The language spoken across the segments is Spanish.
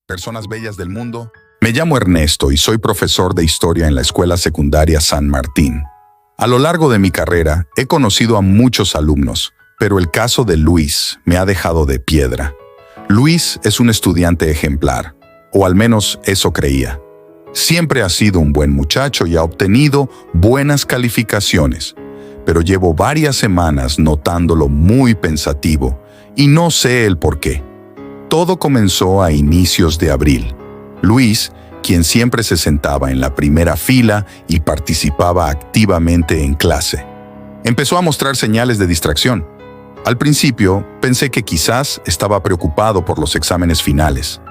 personas bellas del mundo. Me llamo Ernesto y soy profesor de historia en la Escuela Secundaria San Martín. A lo largo de mi carrera he conocido a muchos alumnos, pero el caso de Luis me ha dejado de piedra. Luis es un estudiante ejemplar, o al menos eso creía. Siempre ha sido un buen muchacho y ha obtenido buenas calificaciones, pero llevo varias semanas notándolo muy pensativo y no sé el por qué. Todo comenzó a inicios de abril. Luis, quien siempre se sentaba en la primera fila y participaba activamente en clase, empezó a mostrar señales de distracción. Al principio pensé que quizás estaba preocupado por los exámenes finales,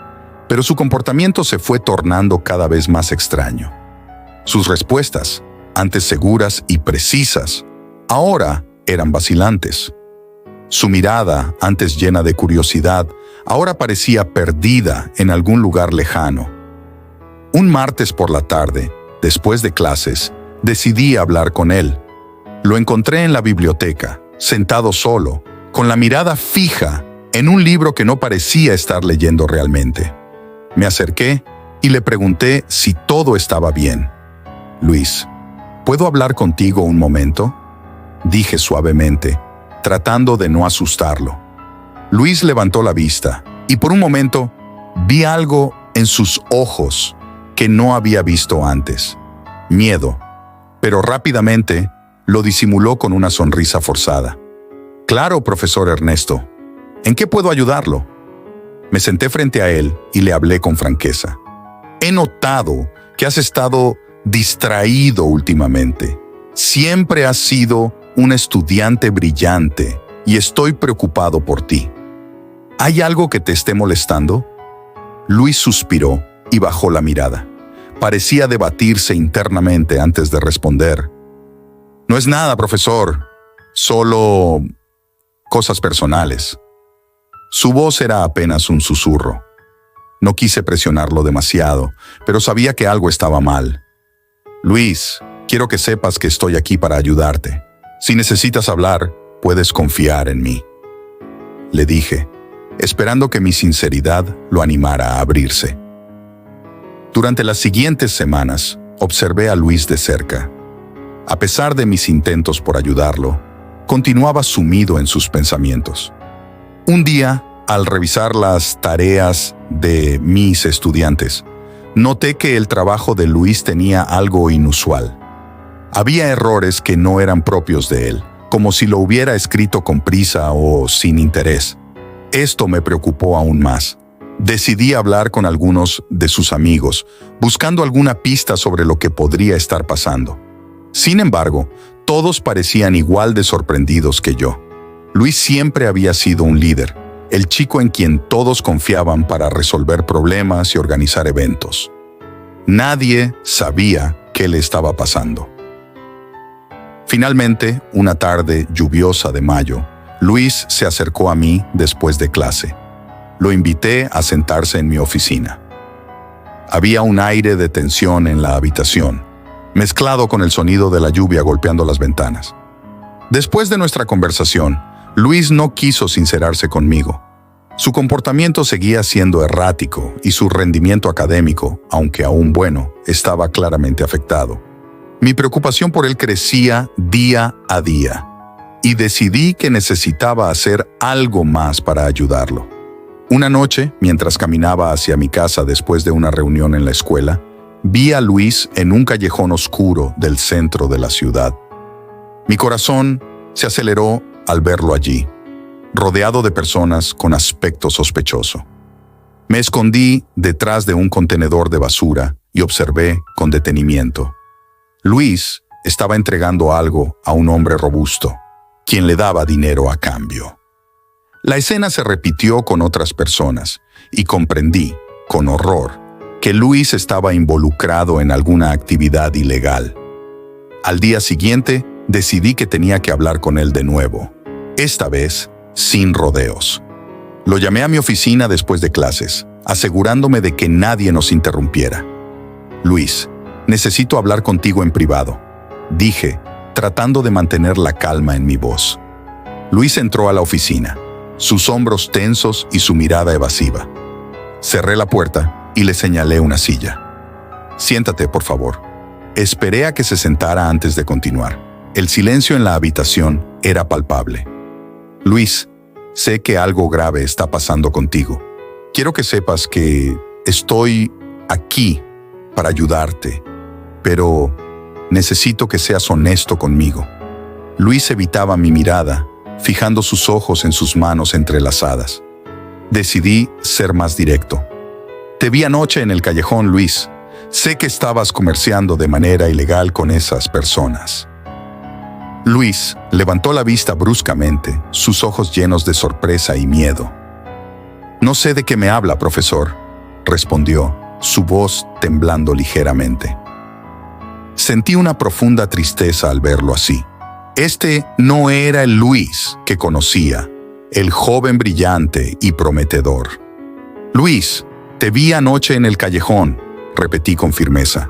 pero su comportamiento se fue tornando cada vez más extraño. Sus respuestas, antes seguras y precisas, ahora eran vacilantes. Su mirada, antes llena de curiosidad, ahora parecía perdida en algún lugar lejano. Un martes por la tarde, después de clases, decidí hablar con él. Lo encontré en la biblioteca, sentado solo, con la mirada fija en un libro que no parecía estar leyendo realmente. Me acerqué y le pregunté si todo estaba bien. «Luis, ¿puedo hablar contigo un momento?», dije suavemente, tratando de no asustarlo. Luis levantó la vista y por un momento vi algo en sus ojos que no había visto antes. Miedo, pero rápidamente lo disimuló con una sonrisa forzada. «Claro, profesor Ernesto. ¿En qué puedo ayudarlo?». Me senté frente a él y le hablé con franqueza. «He notado que has estado distraído últimamente. Siempre has sido un estudiante brillante y estoy preocupado por ti. ¿Hay algo que te esté molestando?». Luis suspiró y bajó la mirada. Parecía debatirse internamente antes de responder. «No es nada, profesor. Solo cosas personales». Su voz era apenas un susurro. No quise presionarlo demasiado, pero sabía que algo estaba mal. «Luis, quiero que sepas que estoy aquí para ayudarte. Si necesitas hablar, puedes confiar en mí», le dije, esperando que mi sinceridad lo animara a abrirse. Durante las siguientes semanas, observé a Luis de cerca. A pesar de mis intentos por ayudarlo, continuaba sumido en sus pensamientos. Un día, al revisar las tareas de mis estudiantes, noté que el trabajo de Luis tenía algo inusual. Había errores que no eran propios de él, como si lo hubiera escrito con prisa o sin interés. Esto me preocupó aún más. Decidí hablar con algunos de sus amigos, buscando alguna pista sobre lo que podría estar pasando. Sin embargo, todos parecían igual de sorprendidos que yo. Luis siempre había sido un líder, el chico en quien todos confiaban para resolver problemas y organizar eventos. Nadie sabía qué le estaba pasando. Finalmente, una tarde lluviosa de mayo, Luis se acercó a mí después de clase. Lo invité a sentarse en mi oficina. Había un aire de tensión en la habitación, mezclado con el sonido de la lluvia golpeando las ventanas. Después de nuestra conversación, Luis no quiso sincerarse conmigo. Su comportamiento seguía siendo errático y su rendimiento académico, aunque aún bueno, estaba claramente afectado. Mi preocupación por él crecía día a día y decidí que necesitaba hacer algo más para ayudarlo. Una noche, mientras caminaba hacia mi casa después de una reunión en la escuela, vi a Luis en un callejón oscuro del centro de la ciudad. Mi corazón se aceleró al verlo allí, rodeado de personas con aspecto sospechoso. Me escondí detrás de un contenedor de basura y observé con detenimiento. Luis estaba entregando algo a un hombre robusto, quien le daba dinero a cambio. La escena se repitió con otras personas y comprendí, con horror, que Luis estaba involucrado en alguna actividad ilegal. Al día siguiente, decidí que tenía que hablar con él de nuevo, esta vez sin rodeos. Lo llamé a mi oficina después de clases, asegurándome de que nadie nos interrumpiera. «Luis, necesito hablar contigo en privado», dije, tratando de mantener la calma en mi voz. Luis entró a la oficina, sus hombros tensos y su mirada evasiva. Cerré la puerta y le señalé una silla. Siéntate, por favor. Esperé a que se sentara antes de continuar. El silencio en la habitación era palpable. Luis, sé que algo grave está pasando contigo. Quiero que sepas que estoy aquí para ayudarte, pero necesito que seas honesto conmigo. Luis evitaba mi mirada, fijando sus ojos en sus manos entrelazadas. Decidí ser más directo. Te vi anoche en el callejón, Luis. Sé que estabas comerciando de manera ilegal con esas personas. Luis levantó la vista bruscamente, sus ojos llenos de sorpresa y miedo. No sé de qué me habla, profesor, respondió, su voz temblando ligeramente. Sentí una profunda tristeza al verlo así. Este no era el Luis que conocía, el joven brillante y prometedor. Luis, te vi anoche en el callejón, repetí con firmeza.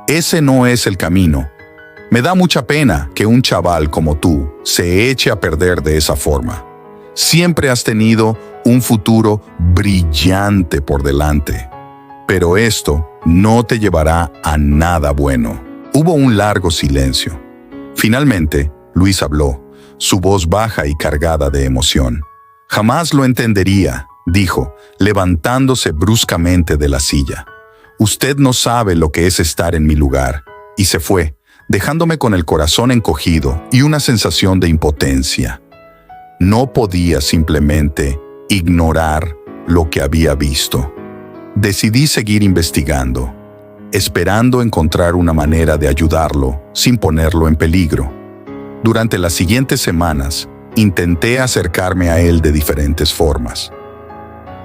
Ese no es el camino. Me da mucha pena que un chaval como tú se eche a perder de esa forma. Siempre has tenido un futuro brillante por delante. Pero esto no te llevará a nada bueno. Hubo un largo silencio. Finalmente, Luis habló, su voz baja y cargada de emoción. Jamás lo entendería, dijo, levantándose bruscamente de la silla. Usted no sabe lo que es estar en mi lugar. Y se fue, dejándome con el corazón encogido y una sensación de impotencia. No podía simplemente ignorar lo que había visto. Decidí seguir investigando, esperando encontrar una manera de ayudarlo sin ponerlo en peligro. Durante las siguientes semanas, intenté acercarme a él de diferentes formas.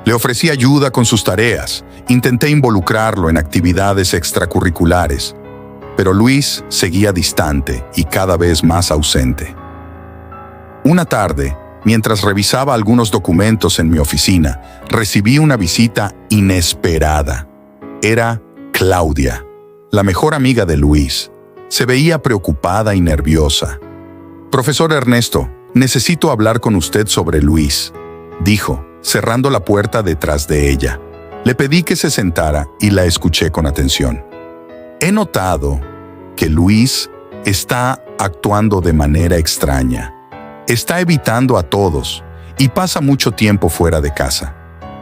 Le ofrecí ayuda con sus tareas, intenté involucrarlo en actividades extracurriculares, pero Luis seguía distante y cada vez más ausente. Una tarde, mientras revisaba algunos documentos en mi oficina, recibí una visita inesperada. Era Claudia, la mejor amiga de Luis. Se veía preocupada y nerviosa. «Profesor Ernesto, necesito hablar con usted sobre Luis», dijo, cerrando la puerta detrás de ella. Le pedí que se sentara y la escuché con atención. He notado que Luis está actuando de manera extraña. Está evitando a todos y pasa mucho tiempo fuera de casa.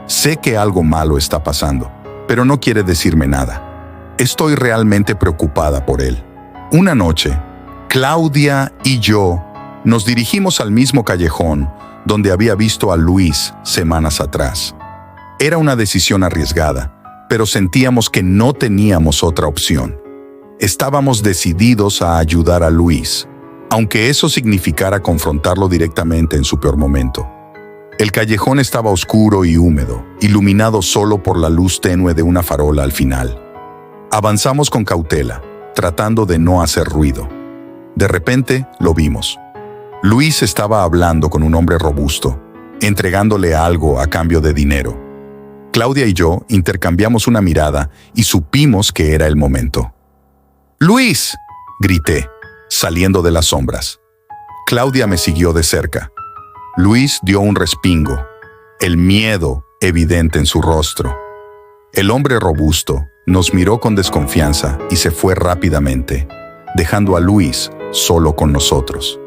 Sé que algo malo está pasando, pero no quiere decirme nada. Estoy realmente preocupada por él. Una noche, Claudia y yo nos dirigimos al mismo callejón donde había visto a Luis semanas atrás. Era una decisión arriesgada, pero sentíamos que no teníamos otra opción. Estábamos decididos a ayudar a Luis, aunque eso significara confrontarlo directamente en su peor momento. El callejón estaba oscuro y húmedo, iluminado solo por la luz tenue de una farola al final. Avanzamos con cautela, tratando de no hacer ruido. De repente, lo vimos. Luis estaba hablando con un hombre robusto, entregándole algo a cambio de dinero. Claudia y yo intercambiamos una mirada y supimos que era el momento. «¡Luis!», grité, saliendo de las sombras. Claudia me siguió de cerca. Luis dio un respingo, el miedo evidente en su rostro. El hombre robusto nos miró con desconfianza y se fue rápidamente, dejando a Luis solo con nosotros.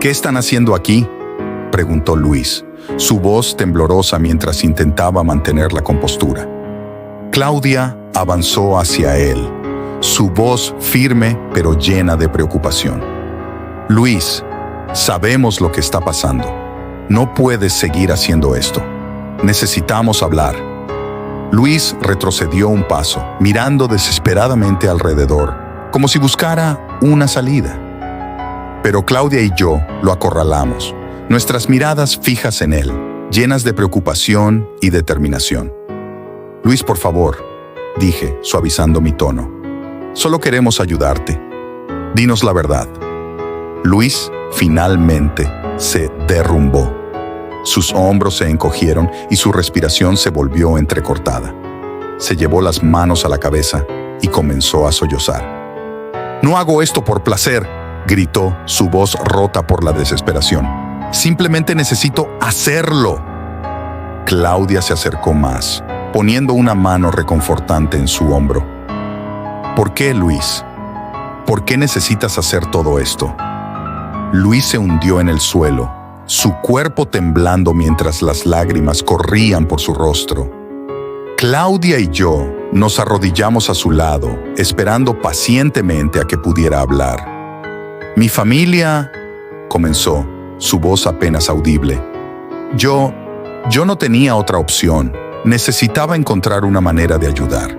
«¿Qué están haciendo aquí?», preguntó Luis, su voz temblorosa mientras intentaba mantener la compostura. Claudia avanzó hacia él, su voz firme pero llena de preocupación. «Luis, sabemos lo que está pasando. No puedes seguir haciendo esto. Necesitamos hablar». Luis retrocedió un paso, mirando desesperadamente alrededor, como si buscara una salida. Pero Claudia y yo lo acorralamos, nuestras miradas fijas en él, llenas de preocupación y determinación. «Luis, por favor», dije, suavizando mi tono. «Solo queremos ayudarte. Dinos la verdad». Luis finalmente se derrumbó. Sus hombros se encogieron y su respiración se volvió entrecortada. Se llevó las manos a la cabeza y comenzó a sollozar. «No hago esto por placer», gritó, su voz rota por la desesperación. «Simplemente necesito hacerlo». Claudia se acercó más, poniendo una mano reconfortante en su hombro. ¿Por qué, Luis? ¿Por qué necesitas hacer todo esto? Luis se hundió en el suelo, su cuerpo temblando mientras las lágrimas corrían por su rostro. Claudia y yo nos arrodillamos a su lado, esperando pacientemente a que pudiera hablar. Mi familia, comenzó, su voz apenas audible. Yo no tenía otra opción. Necesitaba encontrar una manera de ayudar.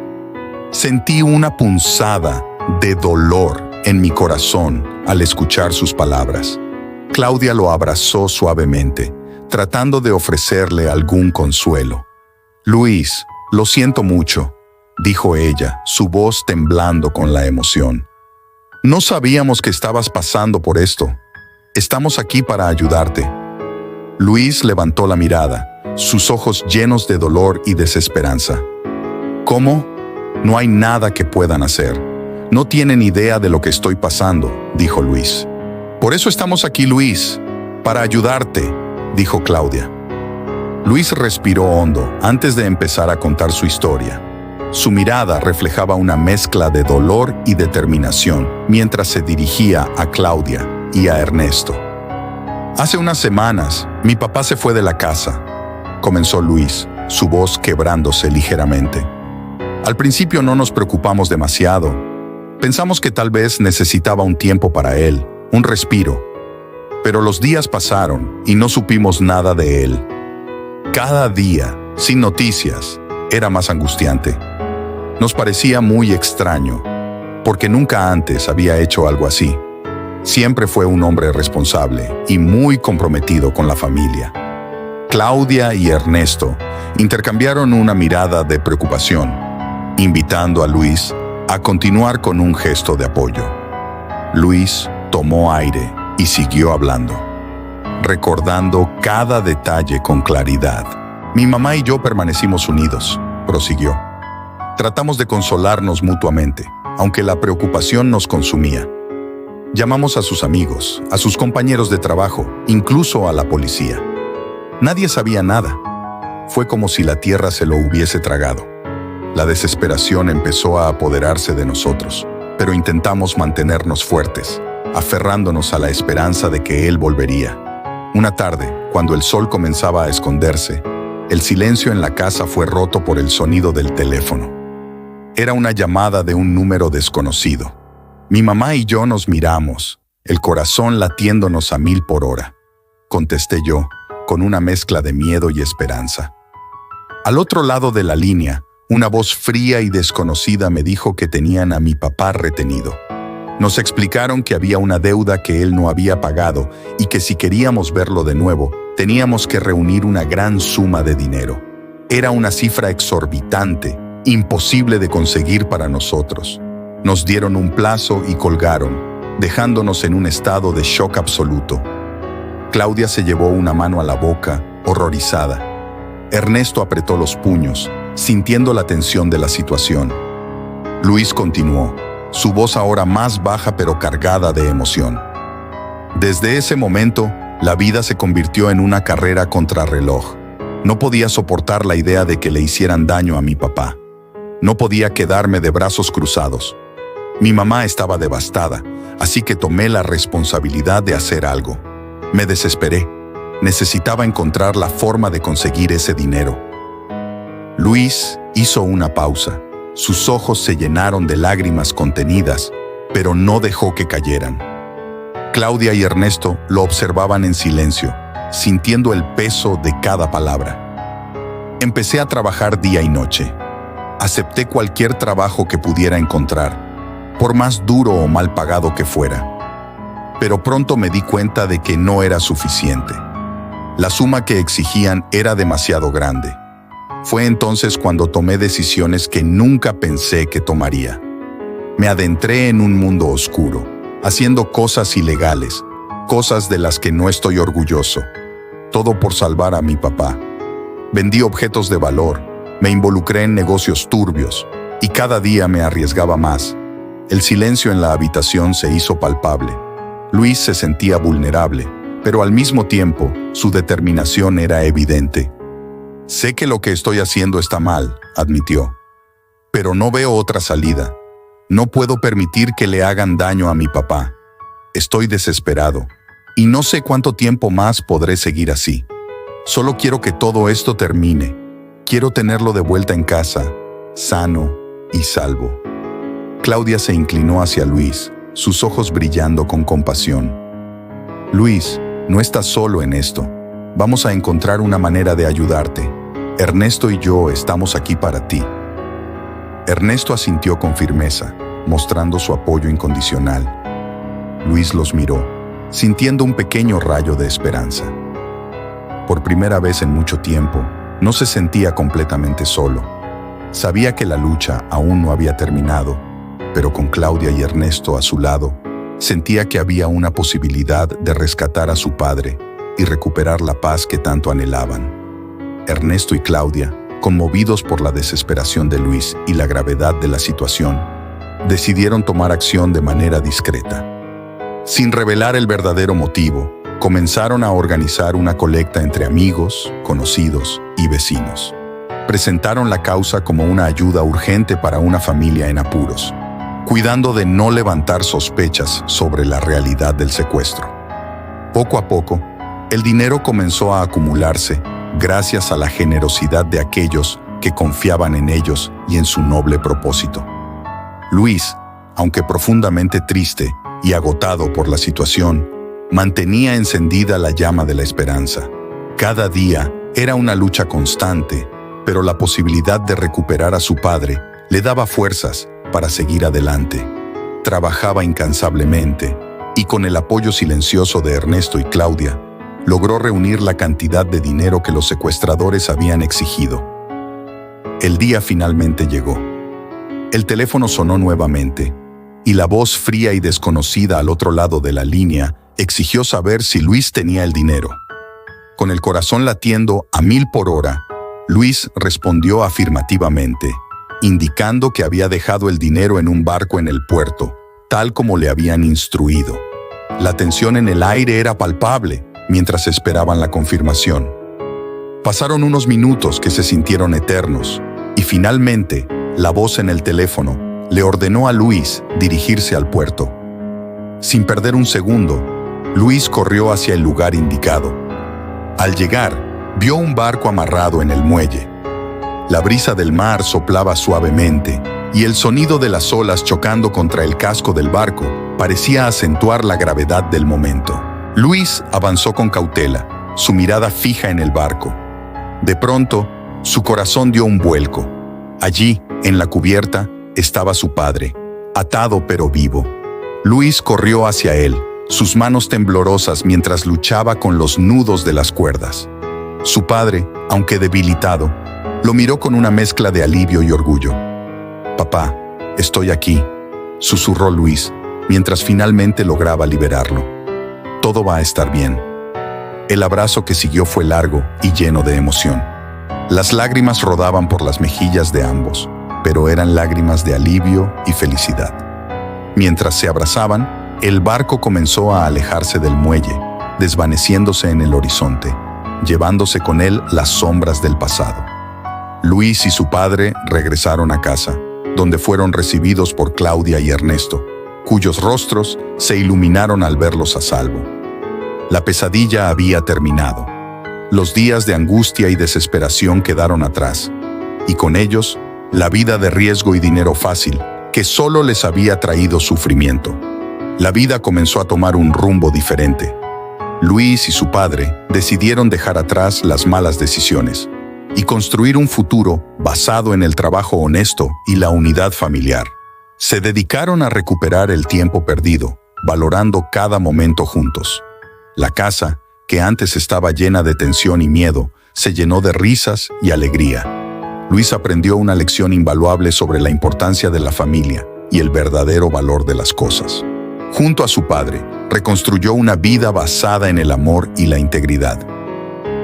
Sentí una punzada de dolor en mi corazón al escuchar sus palabras. Claudia lo abrazó suavemente, tratando de ofrecerle algún consuelo. Luis, lo siento mucho, dijo ella, su voz temblando con la emoción. No sabíamos que estabas pasando por esto. Estamos aquí para ayudarte. Luis levantó la mirada, sus ojos llenos de dolor y desesperanza. ¿Cómo? No hay nada que puedan hacer. No tienen idea de lo que estoy pasando, dijo Luis. Por eso estamos aquí, Luis, para ayudarte, dijo Claudia. Luis respiró hondo antes de empezar a contar su historia. Su mirada reflejaba una mezcla de dolor y determinación mientras se dirigía a Claudia y a Ernesto. Hace unas semanas, mi papá se fue de la casa, comenzó Luis, su voz quebrándose ligeramente. Al principio no nos preocupamos demasiado. Pensamos que tal vez necesitaba un tiempo para él, un respiro. Pero los días pasaron y no supimos nada de él. Cada día, sin noticias, era más angustiante. Nos parecía muy extraño, porque nunca antes había hecho algo así. Siempre fue un hombre responsable y muy comprometido con la familia. Claudia y Ernesto intercambiaron una mirada de preocupación, invitando a Luis a continuar con un gesto de apoyo. Luis tomó aire y siguió hablando, recordando cada detalle con claridad. Mi mamá y yo permanecimos unidos, prosiguió. Tratamos de consolarnos mutuamente, aunque la preocupación nos consumía. Llamamos a sus amigos, a sus compañeros de trabajo, incluso a la policía. Nadie sabía nada. Fue como si la tierra se lo hubiese tragado. La desesperación empezó a apoderarse de nosotros, pero intentamos mantenernos fuertes, aferrándonos a la esperanza de que él volvería. Una tarde, cuando el sol comenzaba a esconderse, el silencio en la casa fue roto por el sonido del teléfono. Era una llamada de un número desconocido. Mi mamá y yo nos miramos, el corazón latiéndonos a 1000 por hora. Contesté yo, con una mezcla de miedo y esperanza. Al otro lado de la línea, una voz fría y desconocida me dijo que tenían a mi papá retenido. Nos explicaron que había una deuda que él no había pagado y que si queríamos verlo de nuevo, teníamos que reunir una gran suma de dinero. Era una cifra exorbitante, imposible de conseguir para nosotros. Nos dieron un plazo y colgaron, dejándonos en un estado de shock absoluto. Claudia se llevó una mano a la boca, horrorizada. Ernesto apretó los puños, sintiendo la tensión de la situación. Luis continuó, su voz ahora más baja pero cargada de emoción. Desde ese momento, la vida se convirtió en una carrera contrarreloj. No podía soportar la idea de que le hicieran daño a mi papá. No podía quedarme de brazos cruzados. Mi mamá estaba devastada, así que tomé la responsabilidad de hacer algo. Me desesperé. Necesitaba encontrar la forma de conseguir ese dinero. Luis hizo una pausa. Sus ojos se llenaron de lágrimas contenidas, pero no dejó que cayeran. Claudia y Ernesto lo observaban en silencio, sintiendo el peso de cada palabra. Empecé a trabajar día y noche. Acepté cualquier trabajo que pudiera encontrar, por más duro o mal pagado que fuera. Pero pronto me di cuenta de que no era suficiente. La suma que exigían era demasiado grande. Fue entonces cuando tomé decisiones que nunca pensé que tomaría. Me adentré en un mundo oscuro, haciendo cosas ilegales, cosas de las que no estoy orgulloso. Todo por salvar a mi papá. Vendí objetos de valor, me involucré en negocios turbios y cada día me arriesgaba más. El silencio en la habitación se hizo palpable. Luis se sentía vulnerable, pero al mismo tiempo su determinación era evidente. Sé que lo que estoy haciendo está mal, admitió. Pero no veo otra salida. No puedo permitir que le hagan daño a mi papá. Estoy desesperado y no sé cuánto tiempo más podré seguir así. Solo quiero que todo esto termine. Quiero tenerlo de vuelta en casa, sano y salvo. Claudia se inclinó hacia Luis, sus ojos brillando con compasión. Luis, no estás solo en esto. Vamos a encontrar una manera de ayudarte. Ernesto y yo estamos aquí para ti. Ernesto asintió con firmeza, mostrando su apoyo incondicional. Luis los miró, sintiendo un pequeño rayo de esperanza. Por primera vez en mucho tiempo, no se sentía completamente solo. Sabía que la lucha aún no había terminado, pero con Claudia y Ernesto a su lado, sentía que había una posibilidad de rescatar a su padre y recuperar la paz que tanto anhelaban. Ernesto y Claudia, conmovidos por la desesperación de Luis y la gravedad de la situación, decidieron tomar acción de manera discreta. Sin revelar el verdadero motivo, comenzaron a organizar una colecta entre amigos, conocidos y vecinos. Presentaron la causa como una ayuda urgente para una familia en apuros, cuidando de no levantar sospechas sobre la realidad del secuestro. Poco a poco, el dinero comenzó a acumularse gracias a la generosidad de aquellos que confiaban en ellos y en su noble propósito. Luis, aunque profundamente triste y agotado por la situación, mantenía encendida la llama de la esperanza. Cada día era una lucha constante, pero la posibilidad de recuperar a su padre le daba fuerzas para seguir adelante. Trabajaba incansablemente y con el apoyo silencioso de Ernesto y Claudia, logró reunir la cantidad de dinero que los secuestradores habían exigido. El día finalmente llegó. El teléfono sonó nuevamente, y la voz fría y desconocida al otro lado de la línea exigió saber si Luis tenía el dinero. Con el corazón latiendo a 1000 por hora, Luis respondió afirmativamente, indicando que había dejado el dinero en un barco en el puerto, tal como le habían instruido. La tensión en el aire era palpable mientras esperaban la confirmación. Pasaron unos minutos que se sintieron eternos, y finalmente, la voz en el teléfono le ordenó a Luis dirigirse al puerto. Sin perder un segundo, Luis corrió hacia el lugar indicado. Al llegar, vio un barco amarrado en el muelle. La brisa del mar soplaba suavemente, y el sonido de las olas chocando contra el casco del barco parecía acentuar la gravedad del momento. Luis avanzó con cautela, su mirada fija en el barco. De pronto, su corazón dio un vuelco. Allí, en la cubierta, estaba su padre, atado pero vivo. Luis corrió hacia él, sus manos temblorosas mientras luchaba con los nudos de las cuerdas. Su padre, aunque debilitado, lo miró con una mezcla de alivio y orgullo. «Papá, estoy aquí», susurró Luis, mientras finalmente lograba liberarlo. «Todo va a estar bien». El abrazo que siguió fue largo y lleno de emoción. Las lágrimas rodaban por las mejillas de ambos, pero eran lágrimas de alivio y felicidad. Mientras se abrazaban, el barco comenzó a alejarse del muelle, desvaneciéndose en el horizonte, llevándose con él las sombras del pasado. Luis y su padre regresaron a casa, donde fueron recibidos por Claudia y Ernesto, cuyos rostros se iluminaron al verlos a salvo. La pesadilla había terminado. Los días de angustia y desesperación quedaron atrás, y con ellos, la vida de riesgo y dinero fácil, que solo les había traído sufrimiento. La vida comenzó a tomar un rumbo diferente. Luis y su padre decidieron dejar atrás las malas decisiones y construir un futuro basado en el trabajo honesto y la unidad familiar. Se dedicaron a recuperar el tiempo perdido, valorando cada momento juntos. La casa, que antes estaba llena de tensión y miedo, se llenó de risas y alegría. Luis aprendió una lección invaluable sobre la importancia de la familia y el verdadero valor de las cosas. Junto a su padre, reconstruyó una vida basada en el amor y la integridad.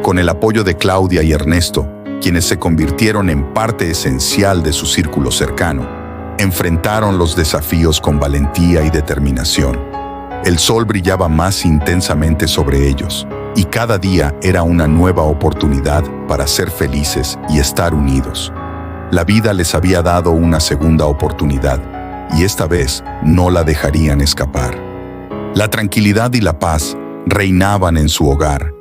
Con el apoyo de Claudia y Ernesto, quienes se convirtieron en parte esencial de su círculo cercano, enfrentaron los desafíos con valentía y determinación. El sol brillaba más intensamente sobre ellos, y cada día era una nueva oportunidad para ser felices y estar unidos. La vida les había dado una segunda oportunidad y esta vez no la dejarían escapar. La tranquilidad y la paz reinaban en su hogar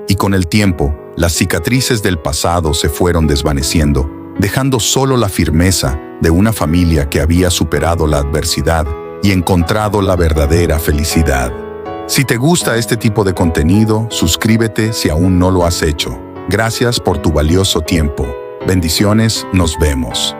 y con el tiempo las cicatrices del pasado se fueron desvaneciendo, dejando solo la firmeza de una familia que había superado la adversidad y encontrado la verdadera felicidad. Si te gusta este tipo de contenido, suscríbete si aún no lo has hecho. Gracias por tu valioso tiempo. Bendiciones, nos vemos.